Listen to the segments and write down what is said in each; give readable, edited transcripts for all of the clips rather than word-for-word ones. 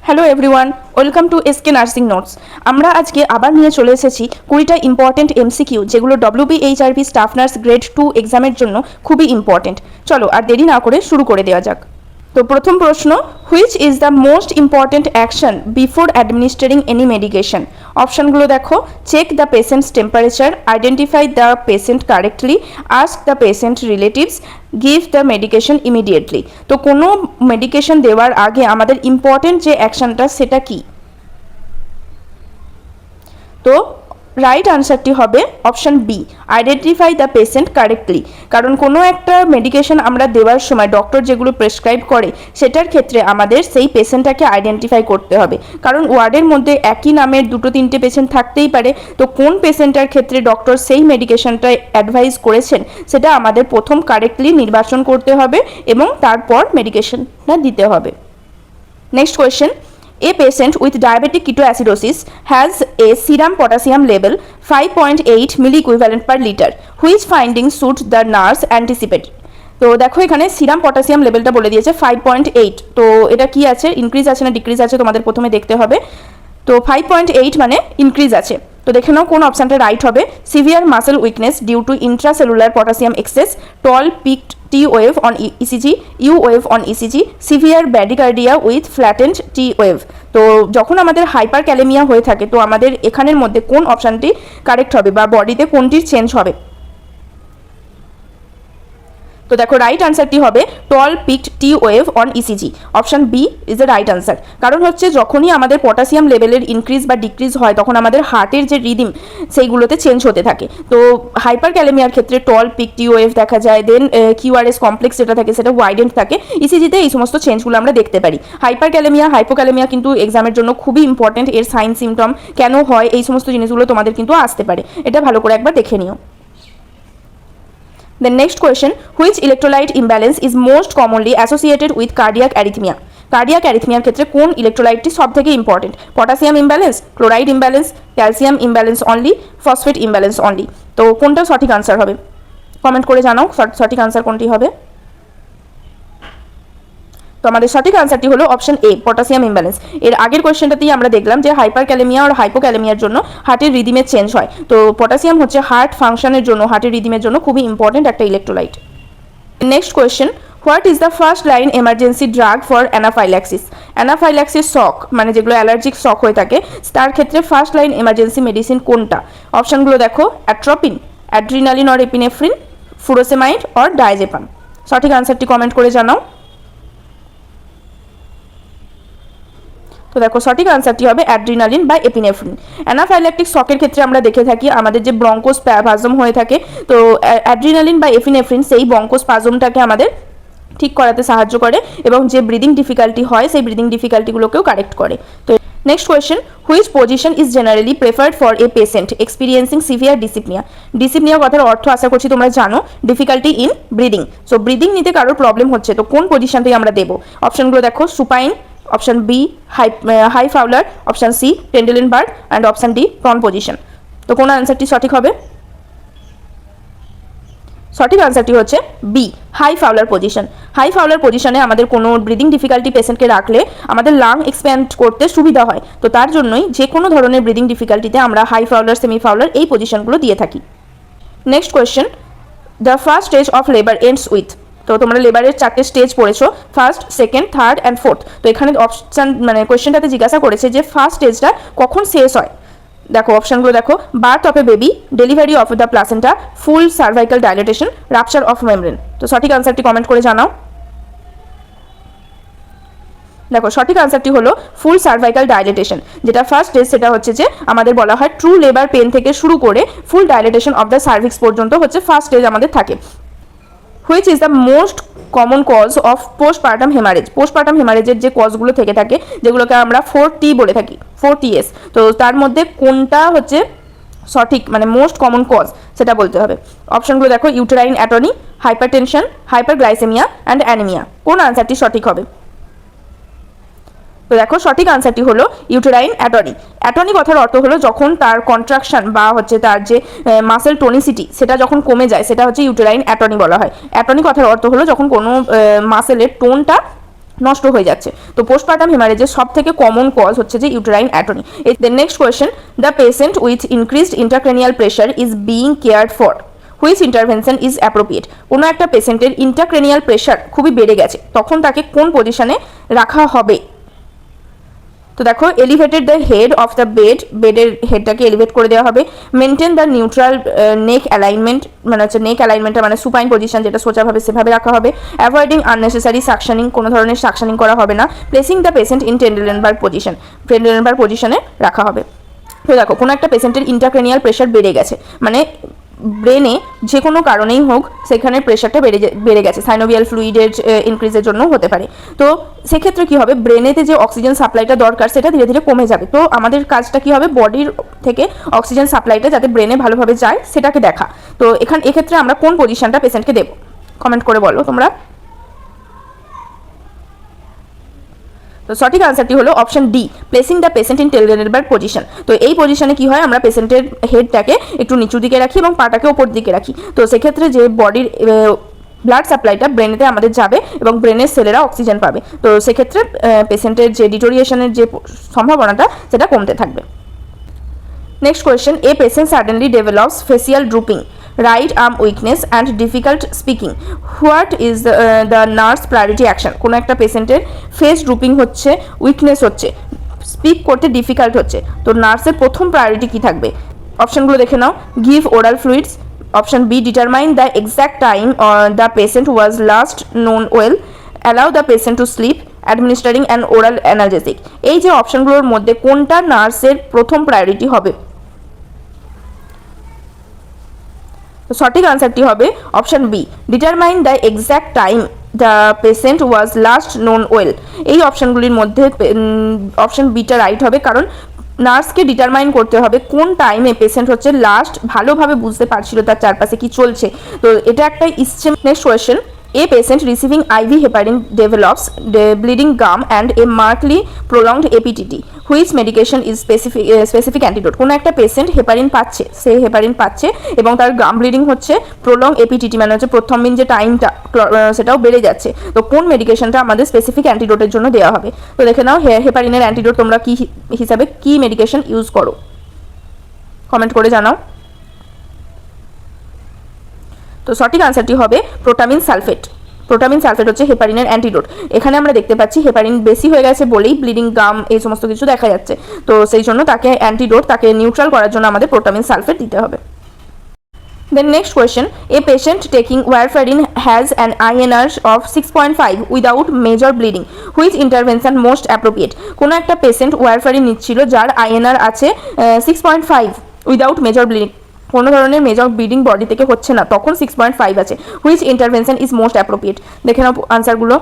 Hello everyone, welcome to SK nursing notes. আমরা আজকে আবার নিয়ে চলে এসেছি 20টা ইম্পর্টেন্ট এমসিকিউ, যেগুলো WBHRB স্টাফ নার্স গ্রেড 2 এক্সামের জন্য খুবই ইম্পর্টেন্ট। চলো আর দেরি না করে শুরু করে দেওয়া যাক। তো প্রথম প্রশ্ন, which is the most important action before administering any medication? অপশানগুলো দেখো, check the patient's temperature, identify the patient correctly, ask the patient relatives, give the medication immediately. তো কোনো মেডিকেশন দেওয়ার আগে আমাদের ইম্পর্টেন্ট যে অ্যাকশনটা সেটা কি? তো রাইট আনসারটি হবে option B, identify the patient correctly. কারণ কোনো একটা মেডিকেশন আমরা দেওয়ার সময় ডক্টর যেগুলো প্রেসক্রাইব করে সেটার ক্ষেত্রে আমাদের সেই পেশেন্টটাকে আইডেন্টিফাই করতে হবে। কারণ ওয়ার্ডের মধ্যে একই নামের দুটো তিনটে পেশেন্ট থাকতেই পারে, তো কোন পেশেন্টটার ক্ষেত্রে ডক্টর সেই মেডিকেশনটা অ্যাডভাইস করেছেন সেটা আমাদের প্রথম কারেক্টলি নির্বাচন করতে হবে এবং তারপর মেডিকেশনটা দিতে হবে। Next question, a patient with diabetic ketoacidosis has a serum potassium level 5.8 milliequivalent per liter. Which findings should the nurse anticipate? তো দেখো এখানে সিরাম পটাশিয়াম লেভেলটা বলে দিয়েছে 5.8। তো এটা কি আছে, ইনক্রিজ আছে না ডিক্রিজ আছে তোমাদের প্রথমে দেখতে হবে। তো 5.8 মানে ইনক্রিজ আছে। তো দেখে নাও কোন অপশানটা রাইট হবে। Severe muscle weakness due to intracellular potassium excess, tall peaked T wave on ECG, U wave on ECG, severe bradycardia with flattened T wave। তো যখন আমাদের হাইপার ক্যালেমিয়া হয়ে থাকে তো আমাদের এখানের মধ্যে কোন অপশানটি কারেক্ট হবে বা বডিতে কোনটির চেঞ্জ হবে? তো দেখো রাইট আনসারটি হবে tall peaked T wave on ECG. Option B is the right answer. কারণ হচ্ছে যখনই আমাদের পটাশিয়াম লেভেলের ইনক্রিজ বা ডিক্রিজ হয় তখন আমাদের হার্টের যে রিদিম সেইগুলোতে চেঞ্জ হতে থাকে। তো হাইপার ক্যালেমিয়ার ক্ষেত্রে টল পিক টি ওয়েভ দেখা যায়, দেন কিউআরএস কমপ্লেক্স যেটা থাকে সেটা ওয়াইডেন্ট থাকে। ইসিজিতে এই সমস্ত চেঞ্জগুলো আমরা দেখতে পারি। হাইপার ক্যালেমিয়া হাইপোক্যালেমিয়া কিন্তু এক্সামের জন্য খুবই ইম্পর্টেন্ট। এর সাইন সিমটম কেন হয় এই সমস্ত জিনিসগুলো তোমাদের কিন্তু আসতে পারে, এটা ভালো করে একবার দেখে নিও। The next question, which electrolyte imbalance is most commonly associated with cardiac arrhythmia? Cardiac অ্যারিথমিয়ার ক্ষেত্রে কোন ইলেকট্রোলাইটটি সব থেকে important? Potassium imbalance, chloride imbalance, calcium imbalance only, phosphate imbalance only. তো কোনটা সঠিক আনসার হবে? কমেন্ট করে জানাও সঠিক আনসার কোনটি হবে। তো আমাদের সঠিক আনসারটি হলো অপশন এ, পটাশিয়াম ইমব্যালেন্স। এর আগের কোয়েশ্চেনটাতেই আমরা দেখলাম যে হাইপার ক্যালেমিয়া আর হাইপোক্যালেমিয়ার জন্য হার্টের রিদিমের চেঞ্জ হয়। তো পটাশিয়াম হচ্ছে হার্ট ফাংশনের জন্য, হার্টের রিদিমের জন্য খুবই ইম্পর্টেন্ট একটা electrolyte. Next question, what is the first line emergency drug for anaphylaxis? Anaphylaxis shock মানে যেগুলো অ্যালার্জিক শক হয়ে থাকে তার ক্ষেত্রে ফার্স্ট লাইন এমার্জেন্সি মেডিসিন কোনটা? অপশানগুলো দেখো, atropine, adrenaline or epinephrine, furosemide or diazepam. সঠিক আনসারটি কমেন্ট করে জানাও। তো দেখো সঠিক আনসারটি হবে অ্যাড্রিনালিন বা এপিনেফ্রিন। অ্যানাফাইল্যাকটিক শকের ক্ষেত্রে আমরা দেখে থাকি আমাদের যে ব্রঙ্কোস্পাজম হয়ে থাকে, তো অ্যাড্রিনালিন বা এপিনেফ্রিন সেই ব্রঙ্কোস্পাজমটাকে আমাদের ঠিক করাতে সাহায্য করে এবং যে ব্রিদিং ডিফিকাল্টি হয় সেই ব্রিদিং ডিফিকাল্টিগুলোকেও কারেক্ট করে। তো next question, which position is generally preferred for a patient experiencing severe dyspnoea? Dyspnoea কথার অর্থ আশা করছি তোমরা জানো, difficulty in breathing. So breathing নিতে কারোর প্রবলেম হচ্ছে তো কোন পজিশনটাই আমরা দেবো? অপশনগুলো দেখো, supine, option B high Fowler, option C Trendelenburg and option D prone position. তো কোন আনসারটি সঠিক হবে? সঠিক আনসারটি হচ্ছে B, high Fowler position. High Fowler পজিশনে আমাদের কোনো ব্রিদিং ডিফিকাল্টি পেশেন্টকে রাখলে আমাদের লাং এক্সপ্যান্ড করতে সুবিধা হয়। তো তার জন্যই যে কোনো ধরনের ব্রিদিং ডিফিকাল্টিতে আমরা হাই ফাউলার, সেমি ফাউলার এই পজিশনগুলো দিয়ে থাকি। Next question, the first stage of labour ends with? তো তোমরা লেবারের 4টে স্টেজ পড়েছো, first, second, third and fourth. তো এখানে অপশান মানে কোয়েশ্চেনটাতে জিজ্ঞাসা করেছে যে ফার্স্ট স্টেজটা কখন শেষ হয়। দেখো অপশানগুলো দেখো, birth of A baby, delivery of the placenta, full cervical dilatation, rupture of membrane. তো সঠিক আনসারটি কমেন্ট করে জানাও। দেখো সঠিক আনসারটি হলো ফুল সার্ভাইকাল ডাইলেটেশন। যেটা ফার্স্ট স্টেজ সেটা হচ্ছে যে আমাদের বলা হয় ট্রু লেবার পেন থেকে শুরু করে full dilatation of the cervix পর্যন্ত হচ্ছে ফার্স্ট স্টেজ আমাদের থাকে। Which is the most common cause of postpartum haemorrhage? Postpartum হেমারেজের যে কজগুলো থেকে থাকে যেগুলোকে আমরা 4T বলে থাকি, 4TS, তো তার মধ্যে কোনটা হচ্ছে সঠিক মানে মোস্ট কমন কজ সেটা বলতে হবে। অপশনগুলো দেখো, uterine atony, hypertension, hyperglycaemia and anaemia. কোন আনসারটি সঠিক হবে? তো দেখো সঠিক আনসারটি হলো ইউটেরাইন অ্যাটনি। অ্যাটনি কথার অর্থ হলো যখন তার কন্ট্রাকশন বা হচ্ছে তার যে মাসেল টোনিসিটি সেটা যখন কমে যায় সেটা হচ্ছে ইউটেরাইন অ্যাটনি বলা হয়। অ্যাটনি কথার অর্থ হলো যখন কোনো মাসেলের টোনটা নষ্ট হয়ে যাচ্ছে। তো পোস্টপার্টাম হেমারেজের সব থেকে কমন কজ হচ্ছে যে uterine atony. The next question, the patient with increased intracranial pressure is being cared for, which intervention is appropriate. কোনো একটা পেশেন্টের ইন্টারক্রেনিয়াল প্রেশার খুবই বেড়ে গেছে, তখন তাকে কোন পজিশনে রাখা হবে? তো দেখো, elevated the head of the bed, বেডের হেডটাকে এলিভেট করে দেওয়া হবে। Maintain the neutral neck alignment, মানে হচ্ছে নেক অ্যালাইনমেন্টটা মানে সুপাইন পজিশন, যেটা সোজাভাবে সেভাবে রাখা হবে। অ্যাভয়েডিং আননেসেসারি সাকশনিং, কোনো ধরনের সাকশনিং করা হবে না। Placing the patient in Trendelenburg position, Trendelenburg পজিশনে রাখা হবে। তো দেখো, কোনো একটা পেশেন্টের ইন্টারক্রেনিয়াল প্রেশার বেড়ে গেছে, মানে ব্রেনে যে কোনো কারণেই হোক সেখানে প্রেশারটা বেড়ে গেছে, সাইনোভিয়াল ফ্লুইডের ইনক্রিজের জন্য হতে পারে। তো সেক্ষেত্রে কি হবে, ব্রেনেতে যে অক্সিজেন সাপ্লাইটা দরকার সেটা ধীরে ধীরে কমে যাবে। তো আমাদের কাজটা কি হবে, বডির থেকে অক্সিজেন সাপ্লাইটা যাতে ব্রেনে ভালোভাবে যায় সেটাকে দেখা। তো এক্ষেত্রে আমরা কোন পজিশনটা পেশেন্টকে দেবো, কমেন্ট করে বলো তোমরা। তো সঠিক আনসারটি হলো option D, placing the patient in Trendelenburg position. তো এই পজিশনে কি হয়, আমরা পেশেন্টের হেডটাকে একটু নিচু দিকে রাখি এবং পাটাকে ওপর দিকে রাখি। তো সেক্ষেত্রে যে বডির ব্লাড সাপ্লাইটা ব্রেনেতে আমাদের যাবে এবং ব্রেনের সেলেরা অক্সিজেন পাবে। তো সেক্ষেত্রে পেশেন্টের যে ডিটোরিয়েশনের যে সম্ভাবনাটা সেটা কমতে থাকবে। Next question, a patient suddenly develops facial drooping, right arm weakness and difficult speaking, what is the nurse priority action. কোনো একটা পেশেন্টের ফেস ড্রুপিং হচ্ছে, উইকনেস হচ্ছে, স্পিক করতে ডিফিকাল্ট হচ্ছে, তো নার্সের প্রথম প্রায়োরিটি কী থাকবে? অপশনগুলো দেখে নাও। Give oral fluids, option B determine the exact time the patient was last known well, allow the patient to sleep, administering an oral analgesic. এই যে অপশনগুলোর মধ্যে কোনটা নার্সের প্রথম প্রায়োরিটি হবে? তো সঠিক আনসারটি হবে option B, determine the exact time the patient was last known well. এই অপশনগুলির মধ্যে অপশন বিটা রাইট হবে, কারণ নার্সকে ডিটারমাইন করতে হবে কোন টাইমে পেশেন্ট হচ্ছে লাস্ট ভালোভাবে বুঝতে পারছিল তার চারপাশে কি চলছে। তো এটা একটা ইসছে। Next question, a patient receiving IV heparin develops bleeding gum and a markedly prolonged APTT. Which medication is specific antidote? কোনো একটা পেশেন্ট হেপারিন পাচ্ছে, সে হেপারিন পাচ্ছে এবং তার গাম ব্লিডিং হচ্ছে, প্রলং এপিটিটি মানে হচ্ছে প্রথমদিন যে টাইমটা সেটাও বেড়ে যাচ্ছে। তো কোন মেডিকেশনটা আমাদের স্পেসিফিক অ্যান্টিডোটের জন্য দেওয়া হবে? তো দেখে নাও, হেপারিনের অ্যান্টিডোট তোমরা কি হিসাবে কি মেডিকেশন ইউজ করো, কমেন্ট করে জানাও। তো সঠিক আনসারটি হবে প্রোটামিন সালফেট। প্রোটামিন সালফেট হচ্ছে হেপারিনের অ্যান্টিডোট। এখানে আমরা দেখতে পাচ্ছি হেপারিন বেশি হয়ে গেছে বলেই ব্লিডিং গাম এই সমস্ত কিছু দেখা যাচ্ছে। তো সেই জন্য তাকে অ্যান্টিডোট, তাকে নিউট্রাল করার জন্য আমাদের প্রোটামিন সালফেট দিতে হবে। Then next question, a patient taking warfarin has an INR of 6.5 without major bleeding. Which intervention most appropriate? কোনো একটা পেশেন্ট ওয়ারফারিন নিচ্ছিল যার INR আছে 6.5 উইদাউট মেজর ব্লিডিং, কোনো ধরনের মেজর ব্লিডিং বডি থেকে হচ্ছে না, তখন 6.5 আছে। Which intervention is most appropriate? দেখে নাও আনসারগুলো।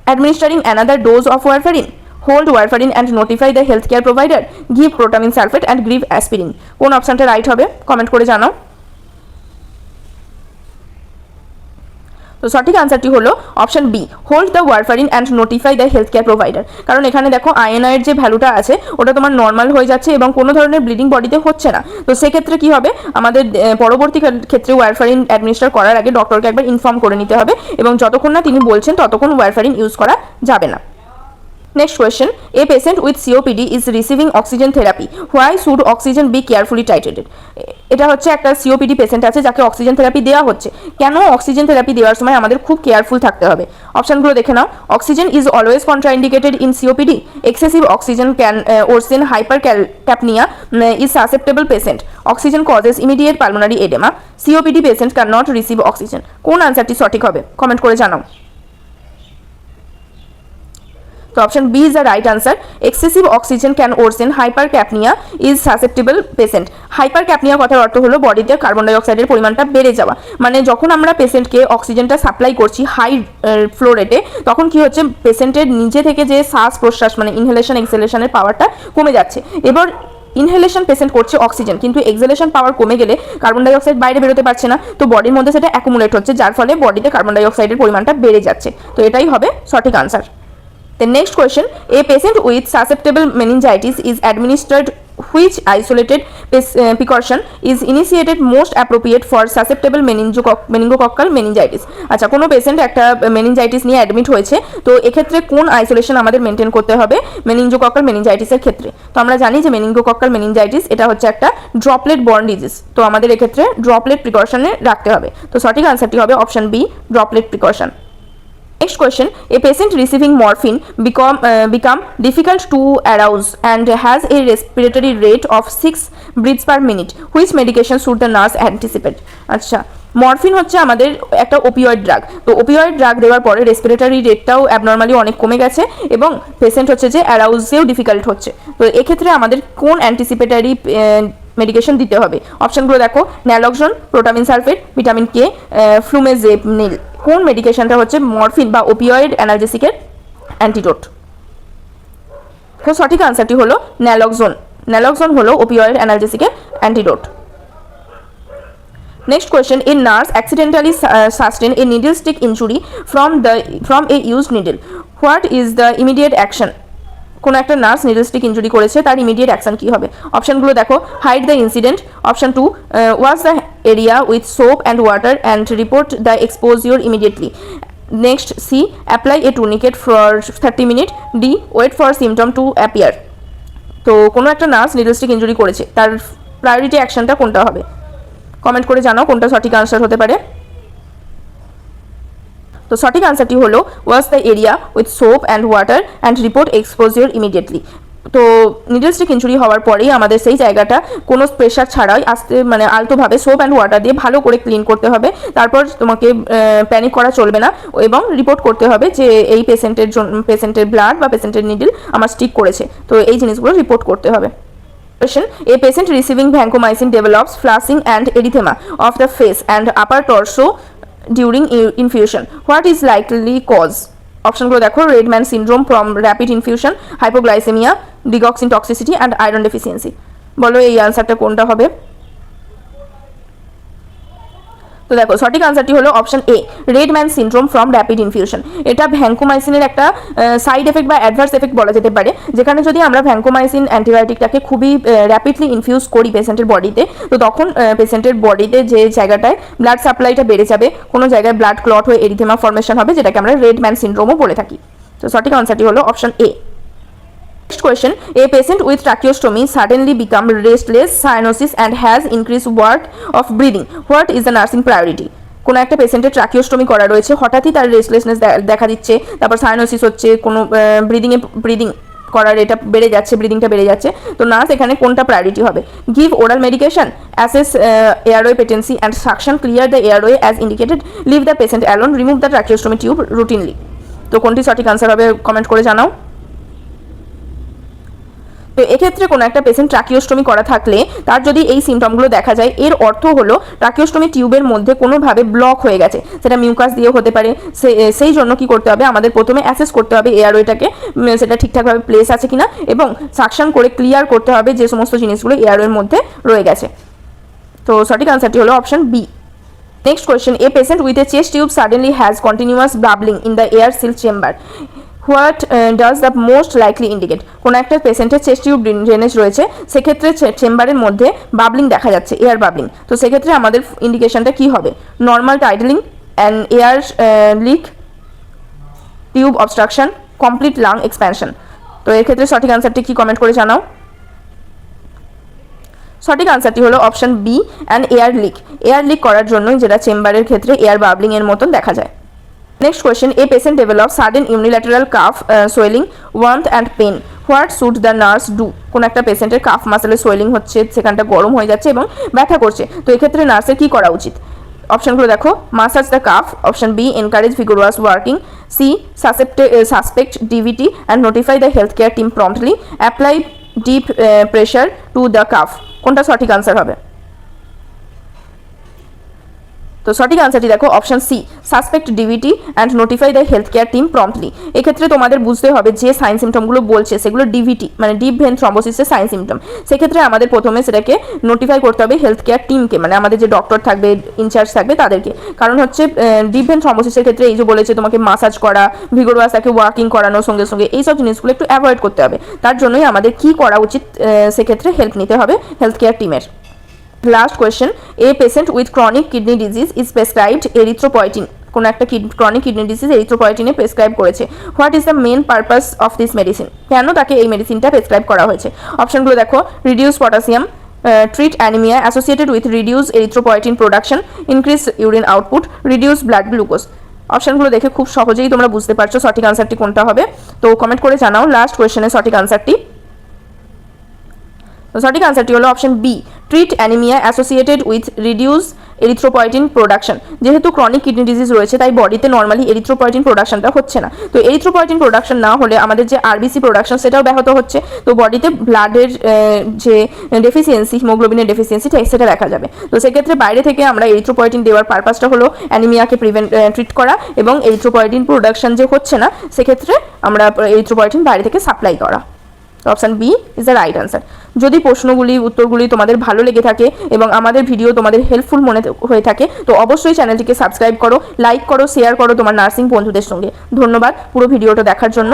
Administering another dose of warfarin, hold warfarin and notify the health care provider, give protamine sulphate and give aspirin. কোন অপশনটা রাইট হবে, কমেন্ট করে জানাও। তো সঠিক আনসারটি হলো option B, hold the warfarin and notify the health care provider. কারণ এখানে দেখো আইএনআর যে ভ্যালুটা আছে ওটা তোমার নর্মাল হয়ে যাচ্ছে এবং কোনো ধরনের ব্লিডিং বডিতে হচ্ছে না। তো সেক্ষেত্রে কী হবে, আমাদের পরবর্তী ক্ষেত্রে ওয়ারফারিন অ্যাডমিনিস্টার করার আগে ডক্টরকে একবার ইনফর্ম করে নিতে হবে এবং যতক্ষণ না তিনি বলছেন ততক্ষণ ওয়ারফারিন ইউজ করা যাবে না। Next question, a patient with COPD is receiving oxygen therapy. Why should oxygen be carefully titrated? এটা হচ্ছে একটা সিওপিডি পেশেন্ট আছে যাকে অক্সিজেন থেরাপি দেওয়া হচ্ছে। কেন অক্সিজেন থেরাপি দেওয়ার সময় আমাদের খুব কেয়ারফুল থাকতে হবে? অপশনগুলো দেখে নাও। Oxygen is always contraindicated in COPD, excessive oxygen can worsen hypercapnia is susceptible patient, oxygen causes immediate pulmonary edema, COPD patient cannot receive oxygen. কোন আনসারটি সঠিক হবে, কমেন্ট করে জানাও। তো option B is the right answer, excessive oxygen can worsen hypercapnia is susceptible patient. Hypercapnia কথার অর্থ হলো বডিতে কার্বন ডাইঅক্সাইডের পরিমাণটা বেড়ে যাওয়া, মানে যখন আমরা পেশেন্টকে অক্সিজেনটা সাপ্লাই করছি হাই ফ্লো রেটে তখন কি হচ্ছে, পেশেন্টের নিজে থেকে যে শ্বাস প্রশ্বাস মানে ইনহেলেশন এক্সহেলেশনের পাওয়ারটা কমে যাচ্ছে। এবার ইনহেলেশন পেশেন্ট করছে অক্সিজেন, কিন্তু এক্সহেলেশন পাওয়ার কমে গেলে কার্বন ডাইঅক্সাইড বাইরে বেরোতে পারছে না, তো বডির মধ্যে সেটা অ্যাকুমুলেট হচ্ছে যার ফলে বডিতে কার্বন ডাইঅক্সাইডের পরিমাণটা বেড়ে যাচ্ছে। তো এটাই হবে সঠিক answer. The next question, a patient with susceptible meningitis is administered which isolated precaution is initiated most appropriate for susceptible meningococcal meningitis? আচ্ছা, কোনো পেশেন্ট একটা মেনিনজাইটিস নিয়ে অ্যাডমিট হয়েছে, তো এক্ষেত্রে কোন আইসোলেশন আমাদের মেনটেন করতে হবে মেনিনজোকক্কাল মেনিনজাইটিসের ক্ষেত্রে? তো আমরা জানি যে মেনিনগোকক্কাল মেনিনজাইটিস এটা হচ্ছে একটা ড্রপলেট বর্ন ডিজিজ, তো আমাদের এক্ষেত্রে ড্রপলেট প্রিকশনে রাখতে হবে। তো সঠিক আনসারটি হবে option B, droplet precaution. Next question, a patient receiving morphine become difficult to arouse and has a respiratory rate of 6 breaths per minute. Which medication should the nurse anticipate? আচ্ছা, মরফিন হচ্ছে আমাদের একটা ওপিওয়েড ড্রাগ, তো opioid drug দেওয়ার পরে respiratory রেটটাও abnormally অনেক কমে গেছে এবং পেশেন্ট হচ্ছে যে অ্যারাউজেও ডিফিকাল্ট হচ্ছে। তো এক্ষেত্রে আমাদের কোন অ্যান্টিসিপেটারি মেডিকেশন দিতে হবে? অপশনগুলো দেখো, ন্যালক্সন, প্রোটামিন সালফেট, ভিটামিন কে, ফ্লুমেজেপনিল। কোন মেডিকেশনটা হচ্ছে মরফিন বা ওপিওয়েড অ্যানালজেসিকের অ্যান্টিডোট? তো সঠিক আনসারটি হলো ন্যালক্সন। ন্যালক্সন হলো ওপিওয়েড অ্যানালজেসিকের antidote. Next question, a nurse accidentally sustained a needle stick injury from a used needle. What is the immediate action? কোন একটা নার্স নিডল স্টিক ইনজুরি করেছে, তার ইমিডিয়েট অ্যাকশন কি হবে? অপশনগুলো দেখো, hide the incident, option 2 wash the area with soap and water and report the exposure immediately. Next, C apply a tourniquet for 30 minute, D wait for symptom to appear. তো কোনো একটা nurse needle stick injury করেছে, তার priority অ্যাকশনটা কোনটা হবে? Comment করে জানাও কোনটা সঠিক আনসার হতে পারে। তো সঠিক আনসারটি হলো wash the area with soap and water and report exposure immediately. তো নিডল স্টিক ইনজুরি হওয়ার পরেই আমাদের সেই জায়গাটা কোনো প্রেশার ছাড়াই আলতোভাবে সোপ অ্যান্ড ওয়াটার দিয়ে ভালো করে ক্লিন করতে হবে। তারপর তোমাকে প্যানিক করা চলবে না এবং রিপোর্ট করতে হবে যে এই পেশেন্টের ব্লাড বা পেশেন্টের নিডল আমার স্টিক করেছে, তো এই জিনিসগুলো রিপোর্ট করতে হবে। A patient receiving vancomycin develops flushing and erythema of the face and upper torso during infusion. What is likely cause? অপশনগুলো দেখো, Redman syndrome from rapid infusion, hypoglycaemia, digoxin toxicity and iron deficiency. বলো এই আনসারটা কোনটা হবে? তো দেখো সঠিক আনসারটি হলো option A, Redman syndrome from rapid infusion. এটা ভ্যাঙ্কোমাইসিনের একটা সাইড এফেক্ট বা অ্যাডভার্স এফেক্ট বলা যেতে পারে, যেখানে যদি আমরা ভ্যাঙ্কোমাইসিন অ্যান্টিবায়োটিকটাকে খুবই র্যাপিডলি ইনফিউজ করি পেশেন্টের বডিতে, তো তখন পেশেন্টের বডিতে যে জায়গাটায় ব্লাড সাপ্লাইটা বেড়ে যাবে, কোনো জায়গায় ব্লাড ক্লট হয়ে এরিথেমা ফর্মেশন হবে, যেটাকে আমরা রেডম্যান সিনড্রোমও বলে থাকি। তো সঠিক আনসারটি হলো option A. Next question, a patient with tracheostomy suddenly become restless, cyanosis and has increased work of breathing. What is the nursing priority? কোনো একটা পেশেন্টের ট্রাকিওস্টমি করা রয়েছে, হঠাৎই তার রেস্টলেসনেস দেখা দিচ্ছে, তারপর সাইনোসিস হচ্ছে, কোনো ব্রিদিং করার এটা বেড়ে যাচ্ছে, ব্রিদিংটা বেড়ে যাচ্ছে, তো নার্স এখানে কোনটা প্রায়োরিটি হবে? Give oral medication, assess airway patency and suction, clear the airway as indicated, leave the patient alone, remove the tracheostomy tube routinely. তো কোনটি সঠিক আনসার হবে কমেন্ট করে জানাও। তো এক্ষেত্রে কোনো একটা পেশেন্ট ট্রাকিওস্টমি করা থাকলে তার যদি এই সিমটমগুলো দেখা যায়, এর অর্থ হলো ট্রাকিওস্টমি টিউবের মধ্যে কোনোভাবে ব্লক হয়ে গেছে, সেটা মিউকাস দিয়েও হতে পারে। সেই জন্য কি করতে হবে, আমাদের প্রথমে অ্যাসেস করতে হবে এয়ারওয়েটাকে, সেটা ঠিকঠাকভাবে প্লেস আছে কিনা, এবং সাকশন করে ক্লিয়ার করতে হবে যে সমস্ত জিনিসগুলো এয়ারওয়ের মধ্যে রয়ে গেছে। তো সঠিক আনসারটি হলো option B. Next question, a patient with a chest tube suddenly has continuous bubbling in the air seal chamber. What does the most likely indicate? কোনো একটা পেশেন্টের চেস্ট টিউব ড্রেনেজ রয়েছে, সেক্ষেত্রে চেম্বারের মধ্যে বাবলিং দেখা যাচ্ছে, এয়ার বাবলিং, তো সেক্ষেত্রে আমাদের ইন্ডিকেশনটা কি হবে? Normal tidaling, an air leak, tube obstruction, complete lung expansion. তো এর ক্ষেত্রে সঠিক আনসারটি কি কমেন্ট করে জানাও। সঠিক আনসারটি হলো option B, an air leak. Air leak করার জন্যই যেটা চেম্বারের ক্ষেত্রে এয়ার বাবলিং এর মতন দেখা যায়। Next question, a patient develops sudden unilateral calf swelling, warmth and pain. What should the nurse do? কোন একটা পেশেন্টের কাফ মাসেলের সোয়েলিং হচ্ছে, সেখানটা গরম হয়ে যাচ্ছে এবং ব্যথা করছে, তো এক্ষেত্রে নার্সের কি করা উচিত? অপশনগুলো দেখো, massage the calf, option B encourage vigorous working, C suspect DVT and notify the health care team promptly, apply deep pressure to the calf. কোনটা সঠিক আনসার হবে? তো তো সঠিক আনসারটি দেখো option C, suspect DVT and notify the health care team promptly. এক্ষেত্রে তোমাদের বুঝতে হবে যে সাইন সিমটমগুলো বলছে সেগুলো ডিভিটি মানে ডিপ ভেন থ্রম্বোসিসের সাইন সিমটম। সেক্ষেত্রে আমাদের প্রথমে সেটাকে নোটিফাই করতে হবে হেলথ কেয়ার টিমকে, মানে আমাদের যে ডক্টর থাকবে, ইনচার্জ থাকবে তাদেরকে। কারণ হচ্ছে ডিপ ভেন থ্রম্বোসিসের ক্ষেত্রে এই যে বলেছে তোমাকে মাসাজ করা, ভিগোরাস তাকে ওয়াকিং করানোর সঙ্গে সঙ্গে এইসব জিনিসগুলো একটু অ্যাভয়েড করতে হবে। তার জন্যই আমাদের কি করা উচিত, সেক্ষেত্রে হেল্প নিতে হবে হেলথ কেয়ার টিমের। Last question, a patient with chronic kidney disease is prescribed erythropoietin. কোনো একটা ক্রনিক কিডনি ডিজিজ এরিথ্রোপয়েটিনে প্রেসক্রাইব করেছে। What is the main purpose of this medicine? কেন তাকে এই মেডিসিনটা প্রেসক্রাইব করা হয়েছে? অপশনগুলো দেখো, reduce potassium, treat anemia associated with reduced erythropoietin production, increase urine output, reduce blood glucose। অপশনগুলো দেখে খুব সহজেই তোমরা বুঝতে পারছো সঠিক আনসারটি কোনটা হবে। তো কমেন্ট করে জানাও লাস্ট কোয়েশ্চেনের সঠিক আনসারটি। তো সঠিক আনসারটি হলো option B, treat anemia associated with reduce erythropoietin production. যেহেতু ক্রনিক কিডনি ডিজিজ রয়েছে তাই বডিতে নর্মালি এরিথ্রোপয়েটিন প্রোডাকশনটা হচ্ছে না। তো এরিথ্রোপয়েটিন প্রোডাকশন না হলে আমাদের যে আরবিসি প্রোডাকশন সেটাও ব্যাহত হচ্ছে। তো বডিতে ব্লাডের যে ডেফিসিয়েন্সি, হিমোগ্লোবিনের ডেফিসিয়েন্সি সেটা দেখা যাবে। তো সেক্ষেত্রে বাইরে থেকে আমরা এরিথ্রোপয়েটিন দেওয়ার পারপাসটা হলো অ্যানিমিয়াকে ট্রিট করা এবং এরিথ্রোপয়েটিন প্রোডাকশন যে হচ্ছে না সেক্ষেত্রে আমরা এরিথ্রোপয়েটিন বাইরে থেকে সাপ্লাই করা। Option B is the right answer. যদি প্রশ্নগুলি উত্তরগুলি তোমাদের ভালো লেগে থাকে এবং আমাদের ভিডিও তোমাদের হেল্পফুল মনে হয়ে থাকে তো অবশ্যই চ্যানেলটিকে সাবস্ক্রাইব করো, লাইক করো, শেয়ার করো তোমার নার্সিং বন্ধুদের সঙ্গে। ধন্যবাদ পুরো ভিডিওটা দেখার জন্য।